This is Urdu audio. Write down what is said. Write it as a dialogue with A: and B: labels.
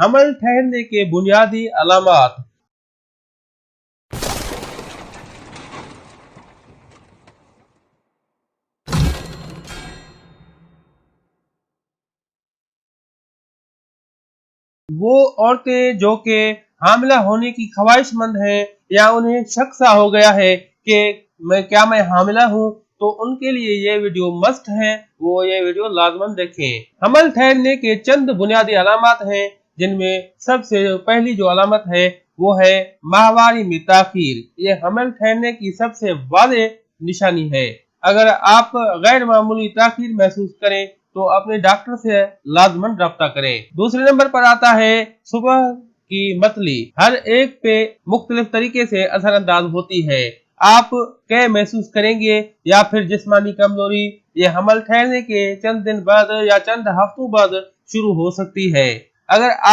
A: حمل ٹھہرنے کے بنیادی علامات۔ وہ عورتیں جو کہ حاملہ ہونے کی خواہش مند ہیں یا انہیں شک سا ہو گیا ہے کہ کیا میں حاملہ ہوں، تو ان کے لیے یہ ویڈیو مست ہے، وہ یہ ویڈیو لازماً دیکھیں۔ حمل ٹھہرنے کے چند بنیادی علامات ہیں، جن میں سب سے پہلی جو علامت ہے وہ ہے ماہواری میں تاخیر۔ یہ حمل ٹھہرنے کی سب سے واضح نشانی ہے۔ اگر آپ غیر معمولی تاخیر محسوس کریں تو اپنے ڈاکٹر سے لازماً رابطہ کریں۔ دوسرے نمبر پر آتا ہے صبح کی متلی۔ ہر ایک پہ مختلف طریقے سے اثر انداز ہوتی ہے۔ آپ کیا محسوس کریں گے یا پھر جسمانی کمزوری، یہ حمل ٹھہرنے کے چند دن بعد یا چند ہفتوں بعد شروع ہو سکتی ہے۔ اگر آپ